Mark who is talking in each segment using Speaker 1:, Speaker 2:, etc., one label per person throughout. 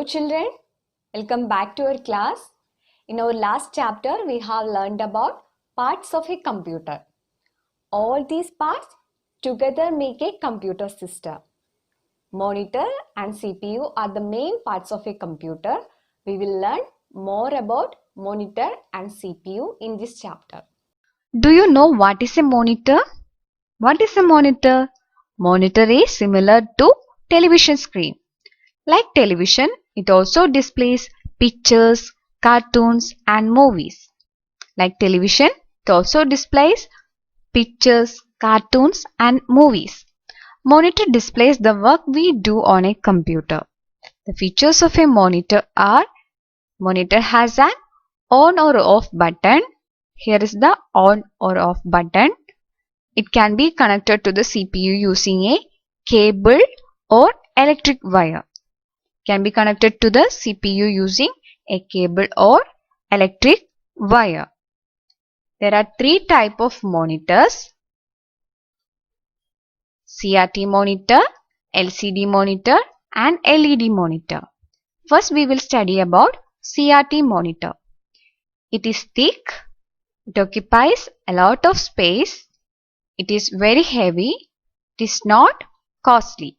Speaker 1: Hello children, welcome back to our class. In our last chapter, we have learned about parts of a computer. All these parts together make a computer system. Monitor and CPU are the main parts of a computer. We will learn more about monitor and CPU in this chapter.
Speaker 2: Do you know what is a monitor? What is a monitor? Monitor is similar to television screen. Like television, it also displays pictures, cartoons and movies. Like television, it also displays pictures, cartoons and movies. Monitor displays the work we do on a computer. The features of a monitor are: monitor has an on or off button. Here is the on or off button. It can be connected to the CPU using a cable or electric wire. Can be connected to the CPU using a cable or electric wire. There are three types of monitors: CRT monitor, LCD monitor and LED monitor. First we will study about CRT monitor. It is thick, it occupies a lot of space, it is very heavy, it is not costly.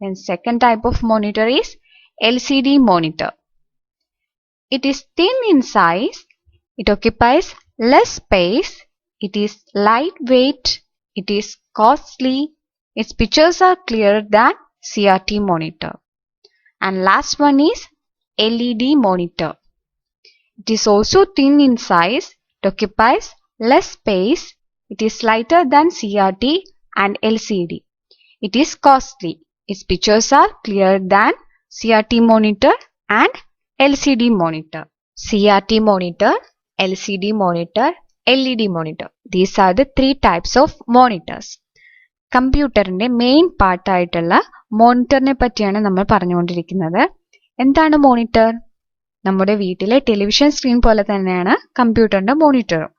Speaker 2: Then second type of monitor is LCD monitor. It is thin in size, it occupies less space, it is lightweight, it is costly, its pictures are clearer than CRT monitor. And last one is LED monitor. It is also thin in size, it occupies less space, it is lighter than CRT and LCD. It is costly. Its pictures are clearer than CRT monitor and LCD monitor. CRT monitor, LCD monitor, LED monitor. These are the three types of monitors. കമ്പ്യൂട്ടറിന്റെ main പാർട്ടായിട്ടുള്ള മോണിറ്ററിനെ പറ്റിയാണ് നമ്മൾ പറഞ്ഞുകൊണ്ടിരിക്കുന്നത്. എന്താണ് monitor? നമ്മുടെ വീട്ടിലെ television screen പോലെ തന്നെയാണ് കമ്പ്യൂട്ടറിന്റെ മോണിറ്ററും.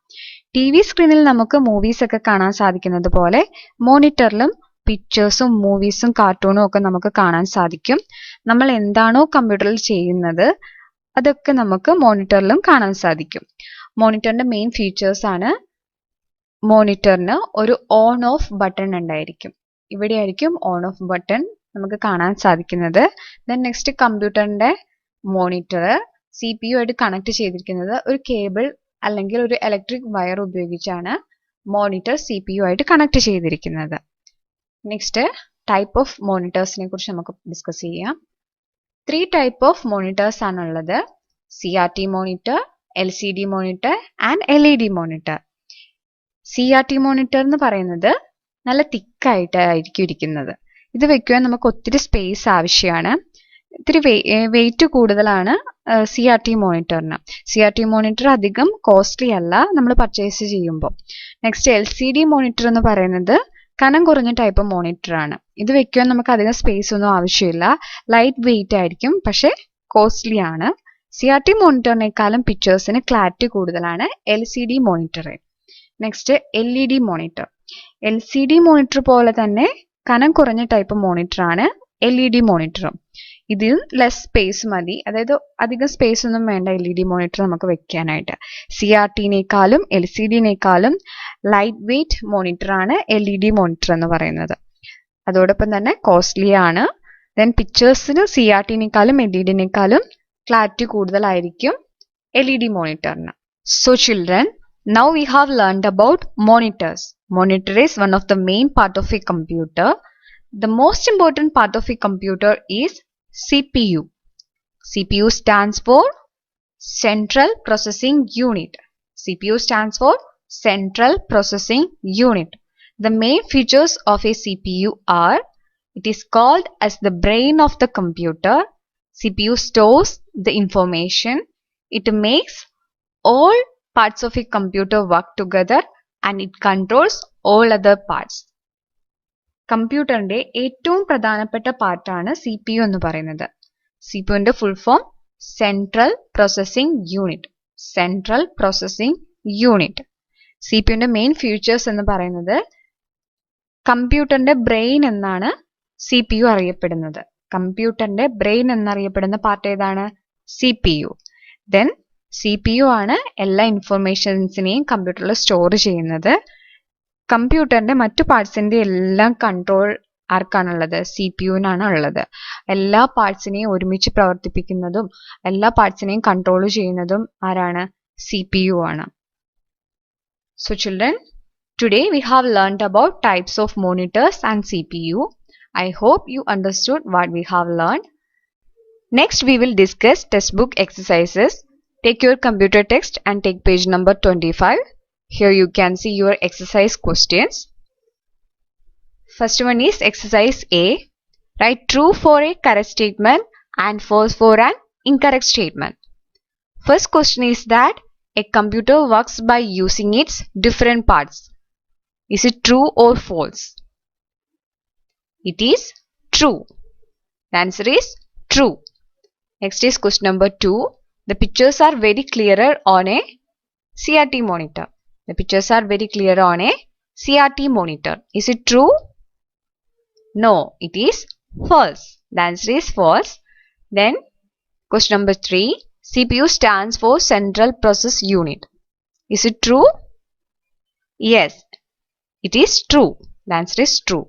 Speaker 2: TV സ്ക്രീനിൽ നമുക്ക് മൂവീസ് ഒക്കെ കാണാൻ സാധിക്കുന്നത് പോലെ മോണിറ്ററിലും പിക്ചേഴ്സും മൂവീസും കാർട്ടൂണും ഒക്കെ നമുക്ക് കാണാൻ സാധിക്കും. നമ്മൾ എന്താണോ കമ്പ്യൂട്ടറിൽ ചെയ്യുന്നത് അതൊക്കെ നമുക്ക് മോണിറ്ററിലും കാണാൻ സാധിക്കും. മോണിറ്ററിന്റെ മെയിൻ ഫീച്ചേഴ്സ് ആണ്: മോണിറ്ററിന് ഒരു ഓൺ ഓഫ് ബട്ടൺ ഉണ്ടായിരിക്കും. ഇവിടെ ആയിരിക്കും ഓൺ ഓഫ് ബട്ടൺ നമുക്ക് കാണാൻ സാധിക്കുന്നത്. ദെൻ നെക്സ്റ്റ്, കമ്പ്യൂട്ടറിന്റെ മോണിറ്റർ CPU ആയിട്ട് കണക്ട് ചെയ്തിരിക്കുന്നത് ഒരു കേബിൾ അല്ലെങ്കിൽ ഒരു ഇലക്ട്രിക് വയർ ഉപയോഗിച്ചാണ് മോണിറ്റർ CPU ആയിട്ട് കണക്ട് ചെയ്തിരിക്കുന്നത്. നെക്സ്റ്റ്, ടൈപ്പ് ഓഫ് മോണിറ്റേഴ്സിനെ കുറിച്ച് നമുക്ക് ഡിസ്കസ് ചെയ്യാം. 3 ടൈപ്പ് ഓഫ് മോണിറ്റേഴ്സ് ആണുള്ളത്: CRT monitor, LCD monitor and LED monitor. CRT monitor എന്ന് പറയുന്നത് നല്ല തിക്കായിട്ടായിരിക്കും ഇരിക്കുന്നത്. ഇത് വെക്കുവാൻ നമുക്ക് ഒത്തിരി സ്പേസ് ആവശ്യമാണ്. ഇത്തിരി വെയിറ്റ് കൂടുതലാണ് CRT മോണിറ്ററിന്. CRT മോണിറ്റർ അധികം കോസ്റ്റ്ലി അല്ല നമ്മൾ പർച്ചേസ് ചെയ്യുമ്പോൾ. നെക്സ്റ്റ്, LCD മോണിറ്റർ എന്ന് പറയുന്നത് കനം കുറഞ്ഞ ടൈപ്പ് മോണിറ്റർ ആണ്. ഇത് വെക്കുവാൻ നമുക്ക് അധികം സ്പേസ് ഒന്നും ആവശ്യമില്ല. ലൈറ്റ് വെയിറ്റ് ആയിരിക്കും, പക്ഷെ കോസ്റ്റ്ലി ആണ്. CRT മോണിറ്ററിനേക്കാളും പിക്ചേഴ്സിന് ക്ലാരിറ്റി കൂടുതലാണ് LCD monitor. Next, LED monitor. LCD monitor പോലെ തന്നെ കനം കുറഞ്ഞ ടൈപ്പ് മോണിറ്റർ ആണ് LED മോണിറ്ററും. ഇതിൽ ലെസ് സ്പേസ് മതി, അതായത് അധികം സ്പേസ് ഒന്നും വേണ്ട LED മോണിറ്റർ നമുക്ക് വെക്കാനായിട്ട്. CRTനേക്കാളും LCDനേക്കാളും ലൈറ്റ് വെയിറ്റ് മോണിറ്റർ ആണ് LED മോണിറ്റർ എന്ന് പറയുന്നത്. അതോടൊപ്പം തന്നെ കോസ്റ്റ്ലി ആണ്. ദെൻ പിക്ചേഴ്സിന് CRTനേക്കാളും LEDനേക്കാളും ക്ലാരിറ്റി കൂടുതലായിരിക്കും LED മോണിറ്ററിന്. So children, now we have learned about monitors. Monitor is one of the main part of a computer. The most important part of a computer is CPU. CPU stands for Central Processing Unit. CPU stands for Central Processing Unit. The main features of a CPU are: it is called as the brain of the computer. CPU stores the information. It makes all parts of a computer work together and it controls all other parts. കമ്പ്യൂട്ടറിന്റെ ഏറ്റവും പ്രധാനപ്പെട്ട പാർട്ടാണ് CPU എന്ന് പറയുന്നത്. CPUന്റെ full form central processing unit. Central processing unit. CPUന്റെ main features എന്ന് പറയുന്നത് കമ്പ്യൂട്ടറിന്റെ ബ്രെയിൻ എന്നാണ് CPU അറിയപ്പെടുന്നത്. കമ്പ്യൂട്ടറിന്റെ ബ്രെയിൻ എന്നറിയപ്പെടുന്ന പാർട്ട് ഏതാണ്? CPU. ദെൻ CPU ആണ് എല്ലാ ഇൻഫർമേഷൻസിനെയും കമ്പ്യൂട്ടറിൽ സ്റ്റോർ ചെയ്യുന്നത്. കമ്പ്യൂട്ടറിന്റെ മറ്റു പാർട്സിന്റെ എല്ലാം കൺട്രോൾ ആർക്കാണുള്ളത്? CPUവിനാണ് ഉള്ളത്. എല്ലാ പാർട്സിനെയും ഒരുമിച്ച് പ്രവർത്തിപ്പിക്കുന്നതും എല്ലാ പാർട്സിനെയും കൺട്രോൾ ചെയ്യുന്നതും ആരാണ്? CPU ആണ്. So children, today we have learned about types of monitors and CPU. I hope you understood what we have learned. Next we will discuss textbook exercises. Take your computer text and take page number 25. Here you can see your exercise questions. First one is exercise A. Write true for a correct statement and false for an incorrect statement. First question is that a computer works by using its different parts. Is it true or false? It is true. The answer is true. Next is question number 2. The pictures are very clearer on a CRT monitor. The pictures are very clear on a CRT monitor. Is it true? No, it is false. The answer is false. Then question number 3. CPU stands for Central Process Unit. Is it true? Yes, it is true. The answer is true.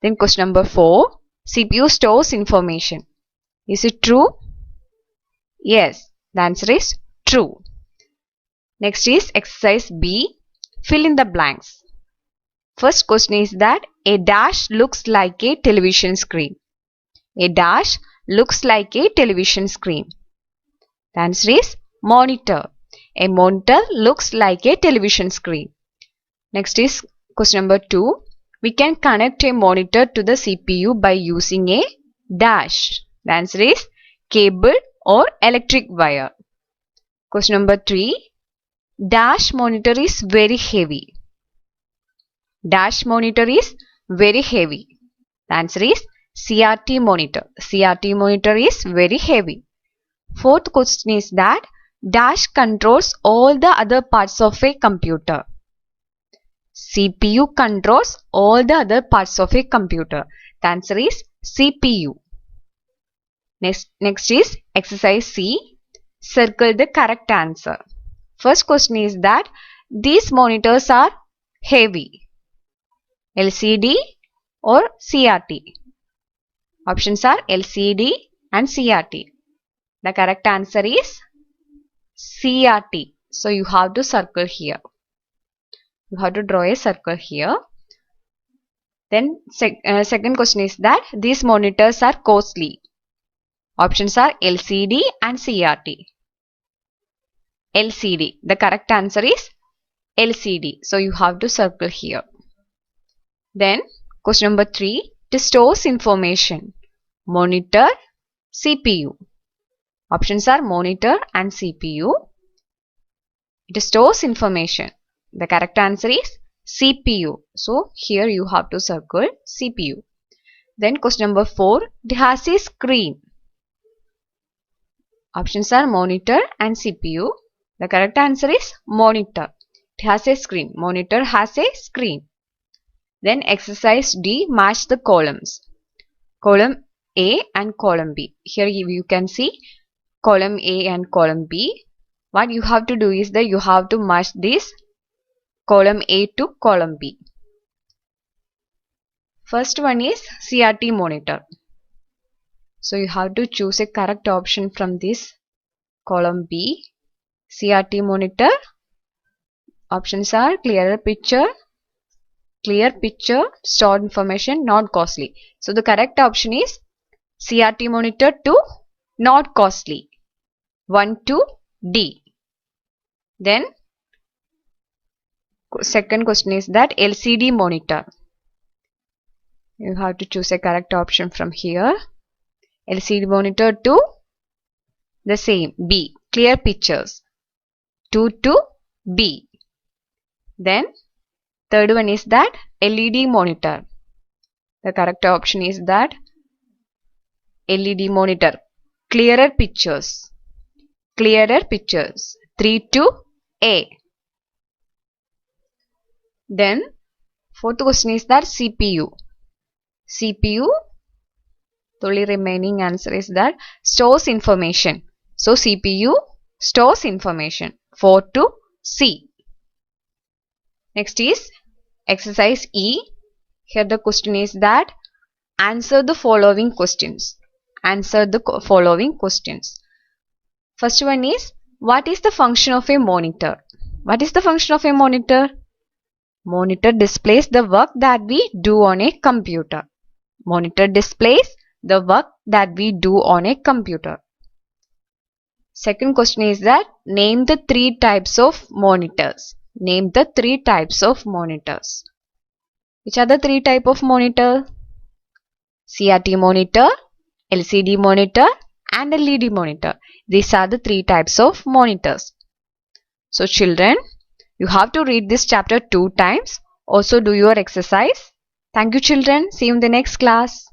Speaker 2: Then question number 4. CPU stores information. Is it true? Yes, the answer is true. Next is exercise B. Fill in the blanks. First question is that a dash looks like a television screen. A dash looks like a television screen. The answer is monitor. A monitor looks like a television screen. Next is question number 2. We can connect a monitor to the CPU by using a dash. The answer is cable or electric wire. Question number 3. Dash monitor is very heavy. Dash monitor is very heavy. The answer is CRT monitor. CRT monitor is very heavy. Fourth question is that dash controls all the other parts of a computer. CPU controls all the other parts of a computer. The answer is CPU. Next is exercise C. Circle the correct answer. First question is that these monitors are heavy. LCD or CRT? Options are LCD and CRT. The correct answer is CRT. So you have to circle here. You have to draw a circle here. Then second question is that these monitors are costly. Options are LCD and CRT. LCD. The correct answer is LCD. So you have to circle here. Then question number 3. It stores information. Monitor, CPU. Options are monitor and CPU. It stores information. The correct answer is CPU. So here you have to circle CPU. Then question number 4. It has a screen. Options are monitor and CPU. The correct answer is monitor. It has a screen. Monitor has a screen. Then exercise D. Match the columns. Column A and column B. Here you can see column A and column B. What you have to do is that you have to match this column A to column B. First one is CRT monitor. So you have to choose a correct option from this column B. CRT monitor. Options are clear picture, stored information, not costly. So the correct option is CRT monitor to not costly. 1 to D. Then second question is that LCD monitor. You have to choose a correct option from here. LCD monitor to the same B. Clear pictures. 2 to B. Then third one is that LED monitor. The correct option is that LED monitor. Clearer pictures. 3 to A. Then fourth question is that CPU. The only remaining answer is that stores information. So CPU stores information. 4 to C. Next is exercise E. Here the question is that answer the following questions. Answer the following questions. First one is, what is the function of a monitor? What is the function of a monitor? Monitor displays the work that we do on a computer. Monitor displays the work that we do on a computer. Second question is that name the 3 types of monitors. Name the 3 types of monitors. Which are the 3 types of monitor? CRT monitor, LCD monitor and LED monitor. These are the 3 types of monitors. So children, you have to read this chapter 2 times. Also do your exercise. Thank you children. See you in the next class.